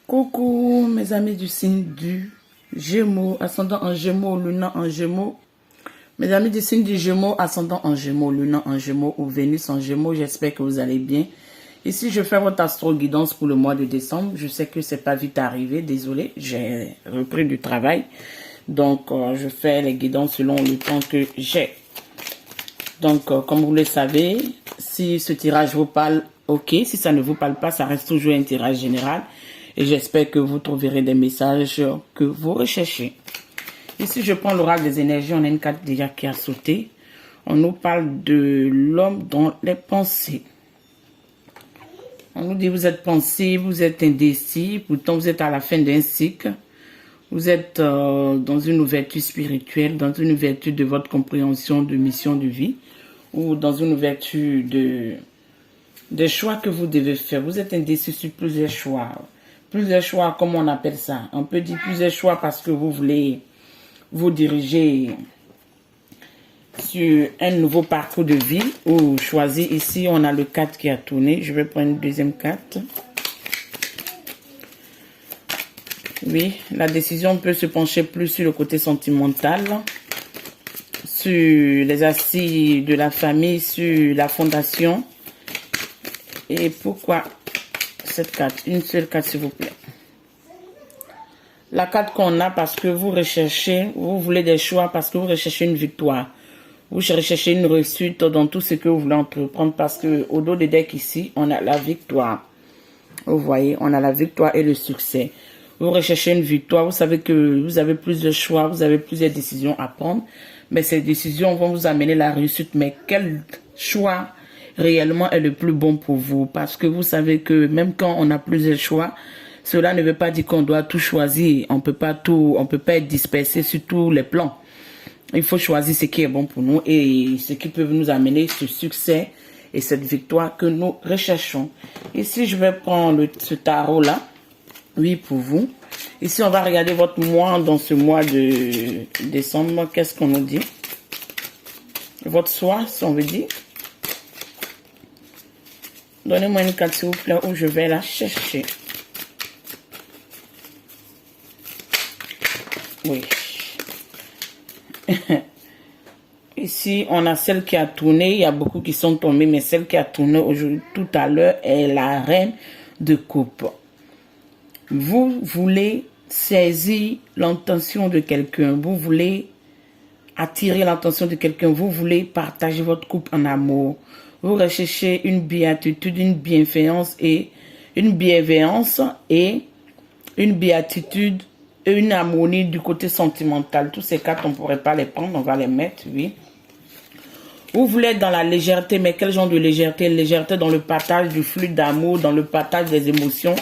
Coucou mes amis du signe du Gémeaux, ascendant en Gémeaux, lunan en Gémeaux. Mes amis du signe du Gémeaux, ascendant en Gémeaux, lunan en Gémeaux ou Vénus en Gémeaux, j'espère que vous allez bien. Ici, je fais votre astro-guidance pour le mois de décembre. Je sais que c'est pas vite arrivé, désolé, j'ai repris du travail. Donc, je fais les guidances selon le temps que j'ai. Donc, comme vous le savez, si ce tirage vous parle, ok. Si ça ne vous parle pas, ça reste toujours un tirage général. Et j'espère que vous trouverez des messages que vous recherchez. Ici, je prends l'oracle des énergies. On a une carte déjà qui a sauté. On nous parle de l'homme dans les pensées. On nous dit vous êtes pensif, vous êtes indécis. Pourtant, vous êtes à la fin d'un cycle. Vous êtes dans une ouverture spirituelle, dans une ouverture de votre compréhension de mission de vie. Ou dans une ouverture des choix que vous devez faire. Vous êtes indécis sur plusieurs choix. Plusieurs choix, comme on appelle ça. On peut dire plusieurs choix parce que vous voulez vous diriger sur un nouveau parcours de vie ou choisir. Ici, on a le 4 qui a tourné. Je vais prendre une deuxième carte. Oui, la décision peut se pencher plus sur le côté sentimental, sur les assises de la famille, sur la fondation. Et pourquoi cette carte? Une seule carte, s'il vous plaît. La carte qu'on a parce que vous recherchez, vous voulez des choix parce que vous recherchez une victoire. Vous recherchez une réussite dans tout ce que vous voulez entreprendre parce que au dos des decks ici, on a la victoire. Vous voyez, on a la victoire et le succès. Vous recherchez une victoire, vous savez que vous avez plusieurs choix, vous avez plusieurs décisions à prendre. Mais ces décisions vont vous amener la réussite. Mais quel choix réellement est le plus bon pour vous? Parce que vous savez que même quand on a plusieurs choix, cela ne veut pas dire qu'on doit tout choisir. On peut pas être dispersé sur tous les plans. Il faut choisir ce qui est bon pour nous et ce qui peut nous amener ce succès et cette victoire que nous recherchons. Ici, je vais prendre ce tarot-là. Oui, pour vous. Ici, on va regarder votre mois dans ce mois de décembre. Qu'est-ce qu'on nous dit? Votre soir, si on veut dire. Donnez-moi une carte, s'il vous plaît, où je vais la chercher. Oui. Ici, on a celle qui a tourné. Il y a beaucoup qui sont tombés, mais celle qui a tourné aujourd'hui, tout à l'heure, est la reine de coupe. Vous voulez saisir l'intention de quelqu'un. Vous voulez attirer l'attention de quelqu'un. Vous voulez partager votre couple en amour. Vous recherchez une béatitude, une bienveillance et une béatitude et une harmonie du côté sentimental. Tous ces cartes, on ne pourrait pas les prendre. On va les mettre, oui. Vous voulez être dans la légèreté, mais quel genre de légèreté? Légèreté dans le partage du flux d'amour, dans le partage des émotions,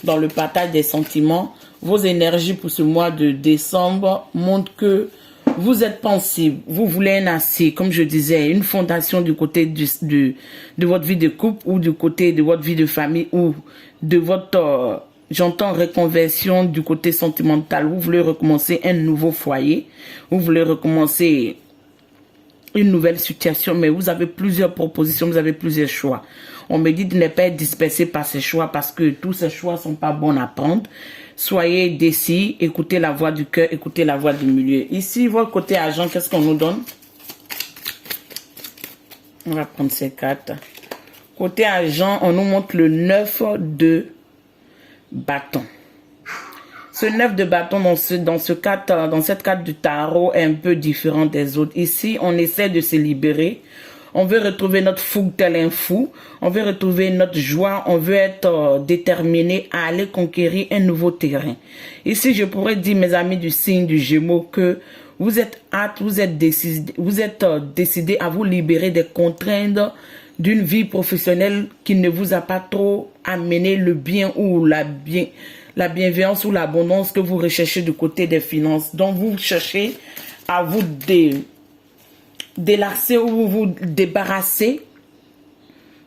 dans le partage des sentiments. Vos énergies pour ce mois de décembre montrent que vous êtes pensible. Vous voulez un acier, comme je disais, une fondation du côté de votre vie de couple ou du côté de votre vie de famille ou de votre, j'entends reconversion du côté sentimental. Vous voulez recommencer un nouveau foyer. Vous voulez recommencer une nouvelle situation, mais vous avez plusieurs propositions, vous avez plusieurs choix. On me dit de ne pas être dispersé par ces choix parce que tous ces choix ne sont pas bons à prendre. Soyez décis, écoutez la voix du cœur, écoutez la voix du milieu. Ici, votre côté argent, qu'est-ce qu'on nous donne? On va prendre ces cartes. Côté argent, on nous montre le 9 de bâton. Ce 9 de bâton dans cette carte du tarot est un peu différent des autres. Ici, on essaie de se libérer. On veut retrouver notre fougue tel un fou. On veut retrouver notre joie. On veut être déterminé à aller conquérir un nouveau terrain. Ici, je pourrais dire, mes amis du signe du Gémeaux, que vous êtes hâte, vous êtes décidé à vous libérer des contraintes d'une vie professionnelle qui ne vous a pas trop amené le bien ou la bienveillance ou l'abondance que vous recherchez du côté des finances. Donc, vous cherchez à vous délasser ou vous débarrasser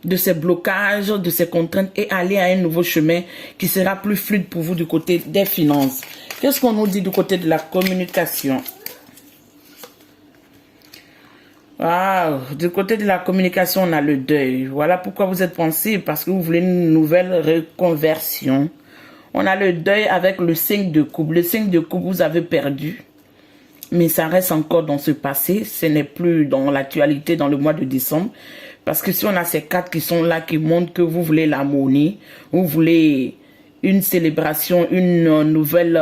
de ces blocages, de ces contraintes et aller à un nouveau chemin qui sera plus fluide pour vous du côté des finances. Qu'est-ce qu'on nous dit du côté de la communication? Du côté de la communication, on a le deuil. Voilà pourquoi vous êtes pensif, parce que vous voulez une nouvelle reconversion. On a le deuil avec le 5 de coupe. Le 5 de coupe, vous avez perdu. Mais ça reste encore dans ce passé. Ce n'est plus dans l'actualité dans le mois de décembre. Parce que si on a ces cartes qui sont là, qui montrent que vous voulez l'harmonie, vous voulez une célébration, une nouvelle...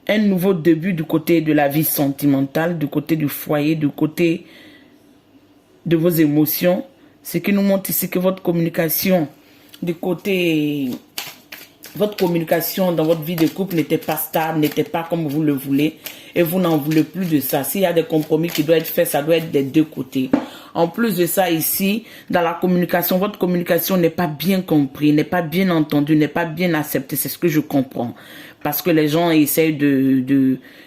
un nouveau début du côté de la vie sentimentale, du côté du foyer, du côté de vos émotions. Ce qui nous montre ici que votre communication, du côté... Votre communication dans votre vie de couple n'était pas stable, n'était pas comme vous le voulez. Et vous n'en voulez plus de ça. S'il y a des compromis qui doivent être faits, ça doit être des deux côtés. En plus de ça, ici, dans la communication, votre communication n'est pas bien comprise, n'est pas bien entendue, n'est pas bien acceptée. C'est ce que je comprends. Parce que les gens essayent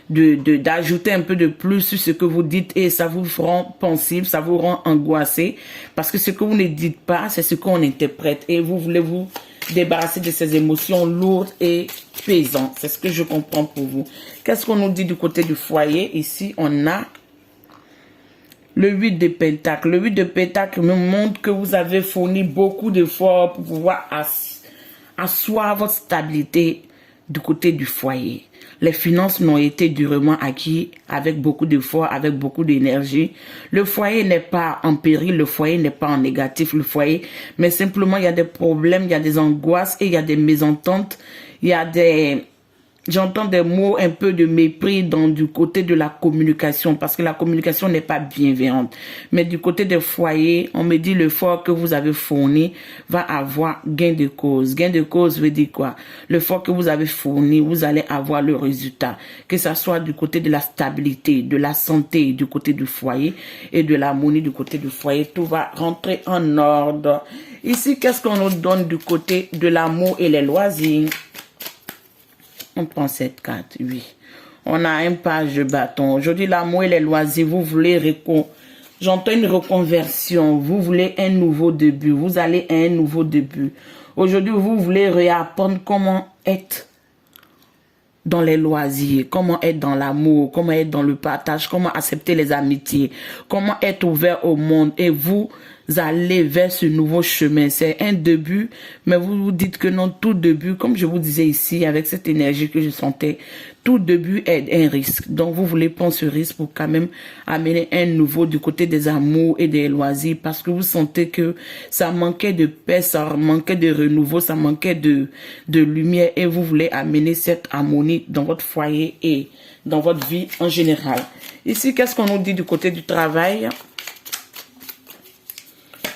d'ajouter un peu de plus sur ce que vous dites et ça vous rend pensif, ça vous rend angoissé. Parce que ce que vous ne dites pas, c'est ce qu'on interprète. Et vous voulez vous débarrasser de ces émotions lourdes et pesantes. C'est ce que je comprends pour vous. Qu'est-ce qu'on nous dit du côté du foyer? Ici, on a le 8 de Pentacle. Le 8 de Pentacle me montre que vous avez fourni beaucoup d'efforts pour pouvoir asseoir votre stabilité du côté du foyer. Les finances n'ont été durement acquis avec beaucoup d'efforts, avec beaucoup d'énergie. Le foyer n'est pas en péril, le foyer n'est pas en négatif, le foyer, mais simplement il y a des problèmes, il y a des angoisses et il y a des mésententes, il y a des... J'entends des mots un peu de mépris du côté de la communication parce que la communication n'est pas bienveillante. Mais du côté des foyers, on me dit l'effort que vous avez fourni va avoir gain de cause. Gain de cause veut dire quoi? L'effort que vous avez fourni, vous allez avoir le résultat. Que ça soit du côté de la stabilité, de la santé du côté du foyer et de l'harmonie du côté du foyer. Tout va rentrer en ordre. Ici, qu'est-ce qu'on nous donne du côté de l'amour et les loisirs? On prend cette carte, oui. On a un page de bâton. Aujourd'hui, l'amour et les loisirs, vous voulez j'entends une reconversion. Vous voulez un nouveau début. Vous allez à un nouveau début. Aujourd'hui, vous voulez réapprendre comment être dans les loisirs, comment être dans l'amour, comment être dans le partage, comment accepter les amitiés, comment être ouvert au monde. Et vous allez vers ce nouveau chemin. C'est un début, mais vous vous dites que non, tout début, comme je vous disais ici, avec cette énergie que je sentais, tout début est un risque. Donc, vous voulez prendre ce risque pour quand même amener un nouveau du côté des amours et des loisirs parce que vous sentez que ça manquait de paix, ça manquait de renouveau, ça manquait de lumière et vous voulez amener cette harmonie dans votre foyer et dans votre vie en général. Ici, qu'est-ce qu'on nous dit du côté du travail?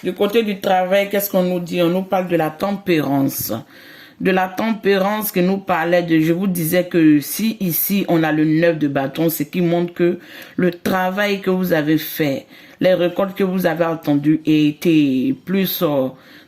Du côté du travail, qu'est-ce qu'on nous dit? On nous parle de la tempérance. De la tempérance que nous parlait de, je vous disais que si ici on a le 9 de bâton, ce qui montre que le travail que vous avez fait, les récoltes que vous avez entendues étaient plus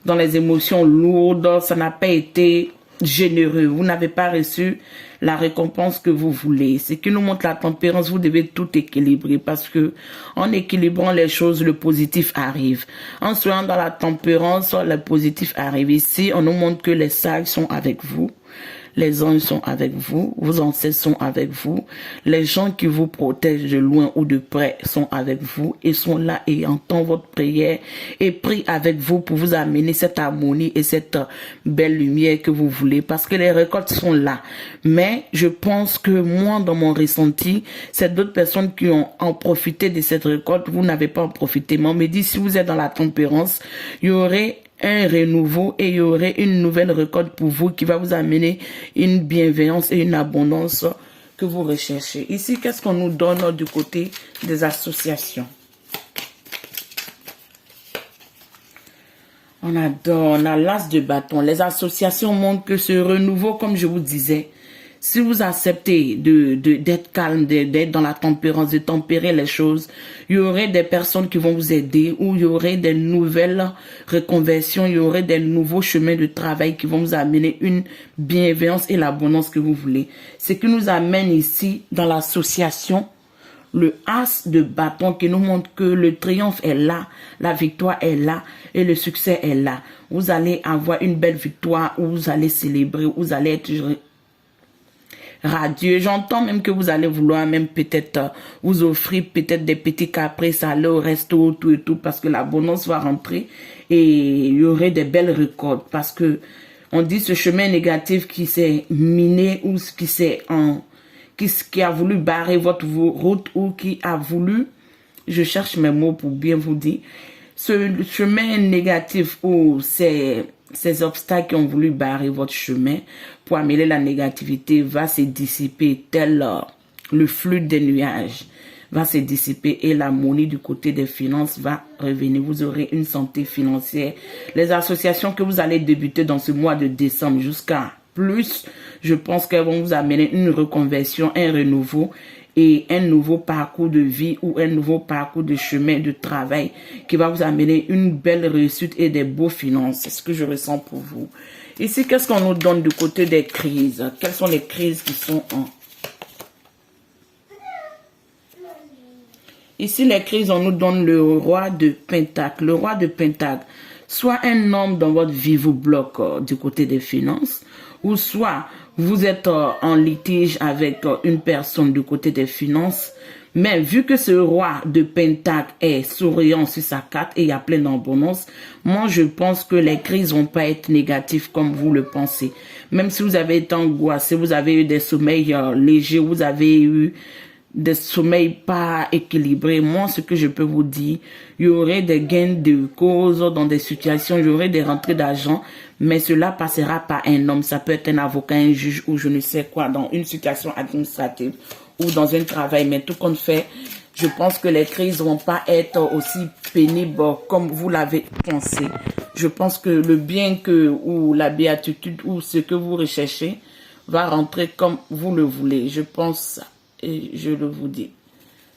dans les émotions lourdes, ça n'a pas été généreux. Vous n'avez pas reçu la récompense que vous voulez. Ce qui nous montre la tempérance, vous devez tout équilibrer parce que en équilibrant les choses, le positif arrive. En soyant dans la tempérance, le positif arrive. Ici, on nous montre que les sages sont avec vous. Les anges sont avec vous, vos ancêtres sont avec vous, les gens qui vous protègent de loin ou de près sont avec vous et sont là et entendent votre prière et prient avec vous pour vous amener cette harmonie et cette belle lumière que vous voulez parce que les récoltes sont là. Mais je pense que moi, dans mon ressenti, c'est d'autres personnes qui ont en profité de cette récolte, vous n'avez pas en profité. Mais on me dit, si vous êtes dans la tempérance, il y aurait un renouveau et il y aurait une nouvelle récolte pour vous qui va vous amener une bienveillance et une abondance que vous recherchez. Ici, qu'est-ce qu'on nous donne du côté des associations? On a l'as de bâton. Les associations montrent que ce renouveau, comme je vous disais, si vous acceptez d'être calme, d'être dans la tempérance, de tempérer les choses, il y aurait des personnes qui vont vous aider ou il y aurait des nouvelles reconversions, il y aurait des nouveaux chemins de travail qui vont vous amener une bienveillance et l'abondance que vous voulez. Ce qui nous amène ici dans l'association, le as de bâton qui nous montre que le triomphe est là, la victoire est là et le succès est là. Vous allez avoir une belle victoire où vous allez célébrer, où vous allez être radieux. J'entends même que vous allez vouloir même peut-être vous offrir peut-être des petits caprices, aller au resto, tout et tout, parce que l'abondance va rentrer et il y aurait des belles récoltes parce que On dit ce chemin négatif qui s'est miné ou qui a voulu barrer votre route ou qui a voulu, je cherche mes mots pour bien vous dire, ce chemin négatif ou ces obstacles qui ont voulu barrer votre chemin pour amener la négativité va se dissiper tel le flux des nuages va se dissiper et l'harmonie du côté des finances va revenir. Vous aurez une santé financière. Les associations que vous allez débuter dans ce mois de décembre jusqu'à plus, je pense qu'elles vont vous amener une reconversion, un renouveau et un nouveau parcours de vie ou un nouveau parcours de chemin de travail qui va vous amener une belle réussite et des beaux finances. C'est ce que je ressens pour vous. Ici, qu'est-ce qu'on nous donne du côté des crises? Quelles sont les crises qui sont en... Ici, les crises, on nous donne le roi de Pentacle. Le roi de Pentacle, soit un homme dans votre vie vous bloque du côté des finances, ou soit vous êtes en litige avec une personne du côté des finances. Mais vu que ce roi de Pentacle est souriant sur sa carte et il y a plein d'abondance, moi je pense que les crises vont pas être négatives comme vous le pensez. Même si vous avez été angoissé, vous avez eu des sommeils légers, vous avez eu des sommeils pas équilibrés. Moi, ce que je peux vous dire, il y aurait des gains de cause dans des situations, il y aurait des rentrées d'argent, mais cela passera par un homme. Ça peut être un avocat, un juge ou je ne sais quoi, dans une situation administrative ou dans un travail. Mais tout compte fait, je pense que les crises vont pas être aussi pénibles comme vous l'avez pensé. Je pense que le bien ou la béatitude ou ce que vous recherchez va rentrer comme vous le voulez. Je pense ça. Et je le vous dis.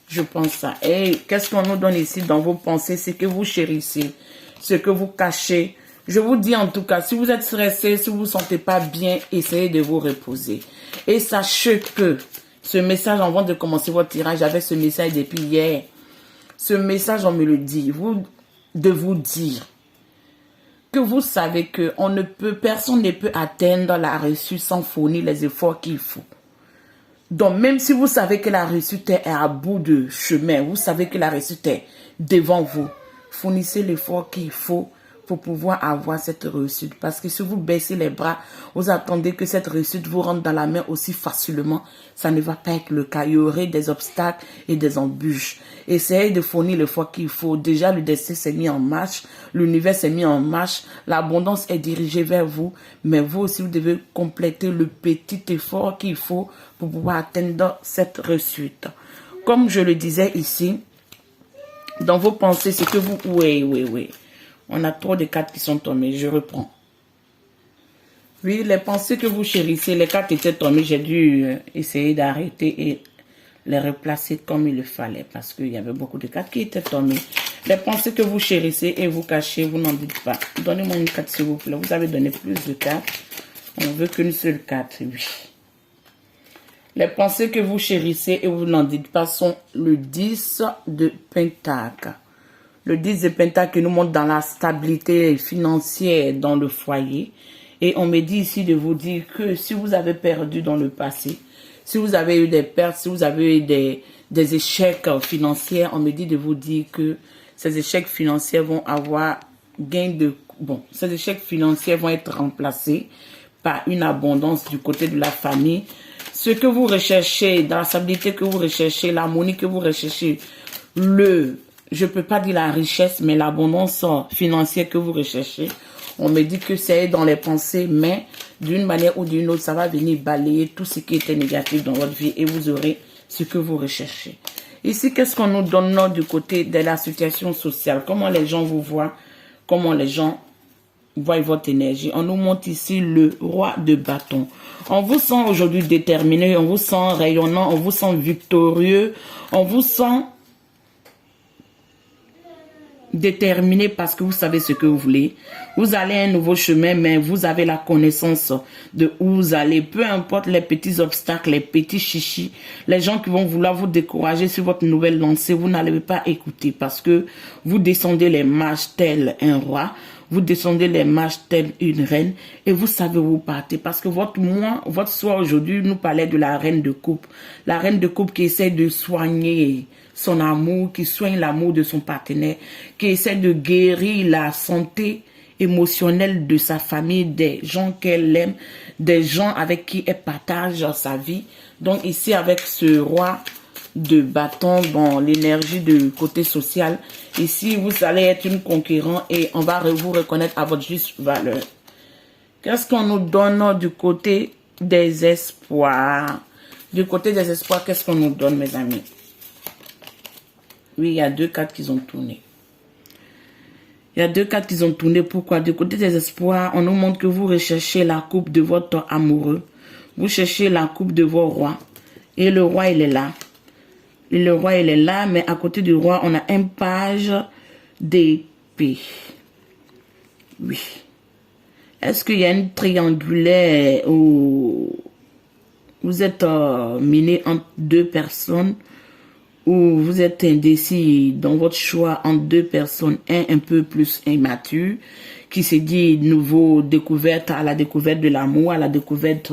Je pense ça. Et qu'est-ce qu'on nous donne ici dans vos pensées? C'est que vous chérissez. Ce que vous cachez. Je vous dis en tout cas, si vous êtes stressé, si vous ne vous sentez pas bien, essayez de vous reposer. Et sachez que ce message, avant de commencer votre tirage, j'avais ce message depuis hier. Ce message, on me le dit. De vous dire que vous savez que personne ne peut atteindre la réussite sans fournir les efforts qu'il faut. Donc, même si vous savez que la réussite est à bout de chemin, vous savez que la réussite est devant vous, fournissez l'effort qu'il faut pour pouvoir avoir cette réussite. Parce que si vous baissez les bras, vous attendez que cette réussite vous rentre dans la main aussi facilement, ça ne va pas être le cas. Il y aurait des obstacles et des embûches. Essayez de fournir l'effort qu'il faut. Déjà, le destin s'est mis en marche, l'univers s'est mis en marche, l'abondance est dirigée vers vous, mais vous aussi, vous devez compléter le petit effort qu'il faut pour pouvoir atteindre cette réussite. Comme je le disais ici, dans vos pensées, c'est que vous... Oui. On a trop de cartes qui sont tombées. Je reprends. Oui, les pensées que vous chérissez, les cartes étaient tombées. J'ai dû essayer d'arrêter et les replacer comme il le fallait parce qu'il y avait beaucoup de cartes qui étaient tombées. Les pensées que vous chérissez et vous cachez, vous n'en dites pas. Donnez-moi une carte s'il vous plaît. Vous avez donné plus de cartes. On veut qu'une seule carte, oui. Les pensées que vous chérissez et vous n'en dites pas sont le 10 de Pentacle. Le 10 de Pentacle nous montre dans la stabilité financière dans le foyer. Et on me dit ici de vous dire que si vous avez perdu dans le passé, si vous avez eu des pertes, si vous avez eu des échecs financiers, on me dit de vous dire que ces échecs financiers vont avoir gain de... Bon, ces échecs financiers vont être remplacés par une abondance du côté de la famille. Ce que vous recherchez, dans la stabilité que vous recherchez, l'harmonie que vous recherchez, je peux pas dire la richesse, mais l'abondance financière que vous recherchez, on me dit que c'est dans les pensées, mais d'une manière ou d'une autre, ça va venir balayer tout ce qui était négatif dans votre vie et vous aurez ce que vous recherchez. Ici, qu'est-ce qu'on nous donne du côté de la situation sociale? Comment les gens vous voient? Comment les gens voient votre énergie? On nous montre ici le roi de bâton. On vous sent aujourd'hui déterminé, on vous sent rayonnant, on vous sent victorieux, on vous sent déterminé parce que vous savez ce que vous voulez. Vous allez un nouveau chemin, mais vous avez la connaissance de où vous allez. Peu importe les petits obstacles, les petits chichis, les gens qui vont vouloir vous décourager sur votre nouvelle lancée, vous n'allez pas écouter parce que vous descendez les marches tel un roi, vous descendez les marches telle une reine et vous savez où vous partez parce que votre soir aujourd'hui nous parlait de la reine de coupe. La reine de coupe qui essaie de soigner son amour, qui soigne l'amour de son partenaire, qui essaie de guérir la santé émotionnel de sa famille, des gens qu'elle aime, des gens avec qui elle partage sa vie. Donc ici, avec ce roi de bâton, bon, l'énergie de côté social, ici, vous allez être une conquérante et on va vous reconnaître à votre juste valeur. Qu'est-ce qu'on nous donne du côté des espoirs? Du côté des espoirs, qu'est-ce qu'on nous donne, mes amis? Oui, il y a 2 cartes qui ont tourné. Il y a 2 cartes qui ont tourné. Pourquoi? Du côté des espoirs, on nous montre que vous recherchez la coupe de votre amoureux. Vous cherchez la coupe de vos rois. Et le roi, il est là. Et le roi, il est là, mais à côté du roi, on a un page d'épée. Oui. Est-ce qu'il y a une triangulaire où vous êtes miné entre 2 personnes, ou vous êtes indécis dans votre choix entre 2 personnes, un peu plus immature, qui se dit nouveau découverte, à la découverte de l'amour, à la découverte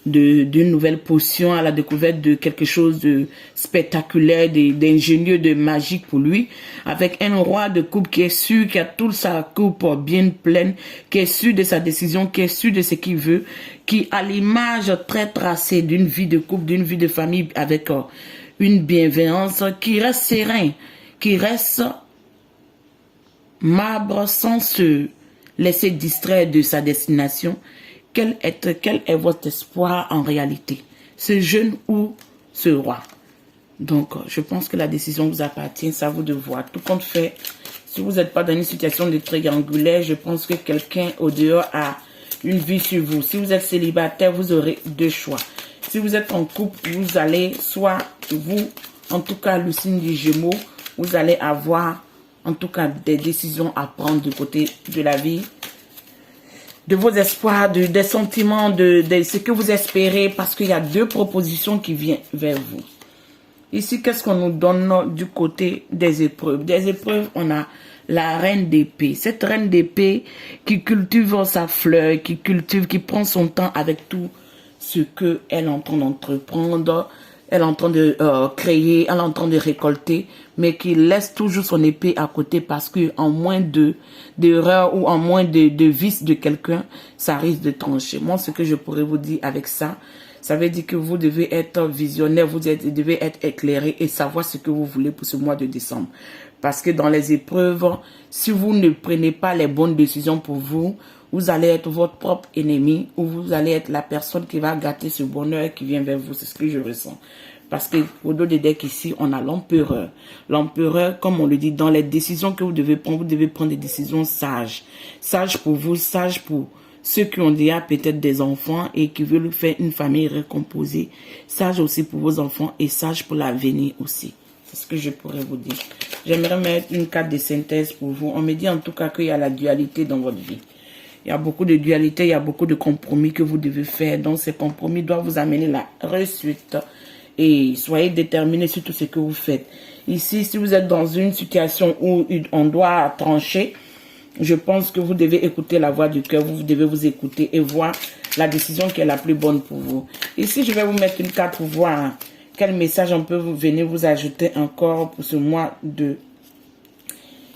d'une nouvelle potion, à la découverte de quelque chose de spectaculaire, d'ingénieux, de magique pour lui, avec un roi de coupe qui est sûr, qui a toute sa coupe bien pleine, qui est sûr de sa décision, qui est sûr de ce qu'il veut, qui a l'image très tracée d'une vie de couple, d'une vie de famille avec une bienveillance, qui reste serein, qui reste marbre sans se laisser distraire de sa destination. Quel est votre espoir en réalité? Ce jeune ou ce roi? Donc, je pense que la décision vous appartient, ça vous de voir. Tout compte fait, si vous n'êtes pas dans une situation de triangulaire, je pense que quelqu'un au dehors a une vue sur vous. Si vous êtes célibataire, vous aurez 2 choix. Si vous êtes en couple, vous allez, soit vous, en tout cas le signe du Gémeaux, vous allez avoir en tout cas des décisions à prendre du côté de la vie, de vos espoirs, des sentiments, de ce que vous espérez, parce qu'il y a 2 propositions qui viennent vers vous. Ici, qu'est-ce qu'on nous donne du côté des épreuves? Des épreuves, on a la reine d'épée. Cette reine d'épée qui cultive sa fleur, qui prend son temps avec tout ce qu'elle est en train d'entreprendre, elle est en train de créer, elle est en train de récolter, mais qui laisse toujours son épée à côté parce que en moins d'erreurs ou en moins de vices de quelqu'un, ça risque de trancher. Moi, ce que je pourrais vous dire avec ça, ça veut dire que vous devez être visionnaire, vous devez être éclairé et savoir ce que vous voulez pour ce mois de décembre. Parce que dans les épreuves, si vous ne prenez pas les bonnes décisions pour vous, vous allez être votre propre ennemi ou vous allez être la personne qui va gâter ce bonheur qui vient vers vous. C'est ce que je ressens. Parce que au dos des decks ici, on a l'empereur. L'empereur, comme on le dit, dans les décisions que vous devez prendre des décisions sages. Sages pour vous, sages pour ceux qui ont déjà peut-être des enfants et qui veulent faire une famille recomposée. Sages aussi pour vos enfants et sages pour l'avenir aussi. C'est ce que je pourrais vous dire. J'aimerais mettre une carte de synthèse pour vous. On me dit en tout cas qu'il y a la dualité dans votre vie. Il y a beaucoup de dualité, il y a beaucoup de compromis que vous devez faire. Donc ces compromis doivent vous amener la réussite. Et soyez déterminés sur tout ce que vous faites. Ici, si vous êtes dans une situation où on doit trancher, je pense que vous devez écouter la voix du cœur. Vous devez vous écouter et voir la décision qui est la plus bonne pour vous. Ici, je vais vous mettre une carte pour voir quel message on peut venir vous ajouter encore pour ce mois de...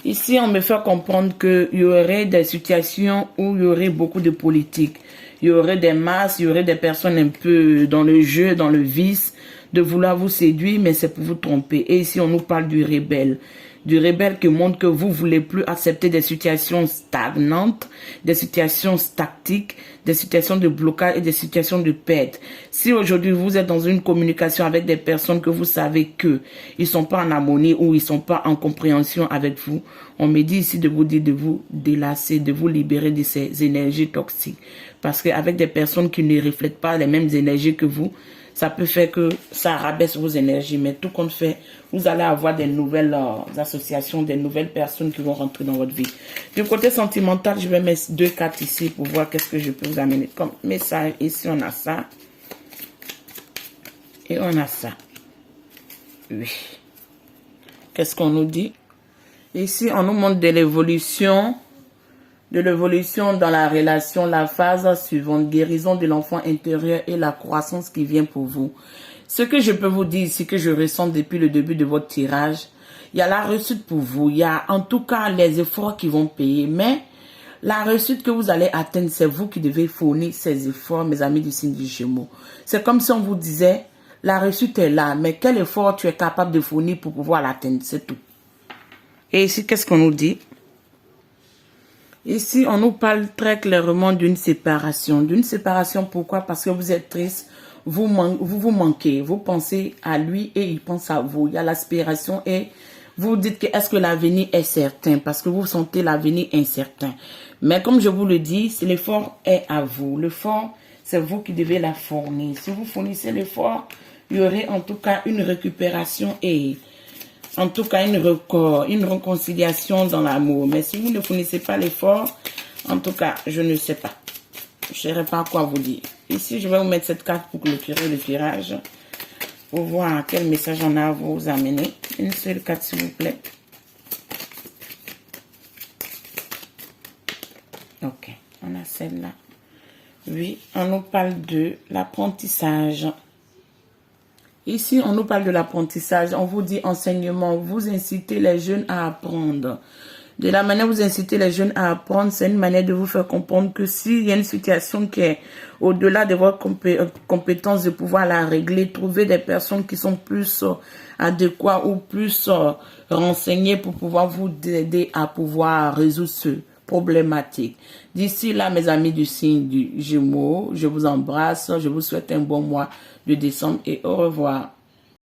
Ici, on me fait comprendre qu'il y aurait des situations où il y aurait beaucoup de politique. Il y aurait des masses, il y aurait des personnes un peu dans le jeu, dans le vice, de vouloir vous séduire, mais c'est pour vous tromper. Et ici, on nous parle du rebelle. Du rebelle qui montre que vous voulez plus accepter des situations stagnantes, des situations statiques, des situations de blocage et des situations de perte. Si aujourd'hui vous êtes dans une communication avec des personnes que vous savez que ils sont pas en harmonie ou ils sont pas en compréhension avec vous, on me dit ici de vous dire de vous délasser, de vous libérer de ces énergies toxiques. Parce qu'avec des personnes qui ne reflètent pas les mêmes énergies que vous, ça peut faire que ça rabaisse vos énergies. Mais tout compte fait, vous allez avoir des nouvelles associations, des nouvelles personnes qui vont rentrer dans votre vie. Du côté sentimental, je vais mettre 2 cartes ici pour voir qu'est-ce que je peux vous amener comme message. Ici, on a ça. Et on a ça. Oui. Qu'est-ce qu'on nous dit? Ici, on nous montre de l'évolution dans la relation, la phase suivante, guérison de l'enfant intérieur et la croissance qui vient pour vous. Ce que je peux vous dire ici, que je ressens depuis le début de votre tirage, il y a la réussite pour vous, il y a en tout cas les efforts qui vont payer, mais La réussite que vous allez atteindre, c'est vous qui devez fournir ces efforts, mes amis du signe du Gémeaux. C'est comme si on vous disait, la réussite est là, mais quel effort tu es capable de fournir pour pouvoir l'atteindre, c'est tout. Et ici, qu'est-ce qu'on nous dit? Ici, on nous parle très clairement d'une séparation. D'une séparation, pourquoi? Parce que vous êtes triste, vous manquez, vous pensez à lui et il pense à vous. Il y a l'aspiration et vous dites que est-ce que l'avenir est certain? Parce que vous sentez l'avenir incertain. Mais comme je vous le dis, l'effort est à vous. L'effort, c'est vous qui devez la fournir. Si vous fournissez l'effort, il y aurait en tout cas une récupération et en tout cas une réconciliation dans l'amour. Mais si vous ne fournissez pas l'effort, en tout cas, je ne sais pas. Je ne saurais pas quoi vous dire. Ici, je vais vous mettre cette carte pour clôturer le tirage. Pour voir quel message on a à vous amener. Une seule carte, s'il vous plaît. Ok, on a celle-là. Oui, on nous parle de l'apprentissage. Ici, on nous parle de l'apprentissage. On vous dit enseignement. Vous incitez les jeunes à apprendre. De la manière dont vous incitez les jeunes à apprendre, c'est une manière de vous faire comprendre que s'il y a une situation qui est au-delà de votre compétence de pouvoir la régler, trouver des personnes qui sont plus adéquates ou plus renseignées pour pouvoir vous aider à pouvoir résoudre ce problématique. D'ici là, mes amis du signe du Gémeaux, je vous embrasse, je vous souhaite un bon mois de décembre et au revoir.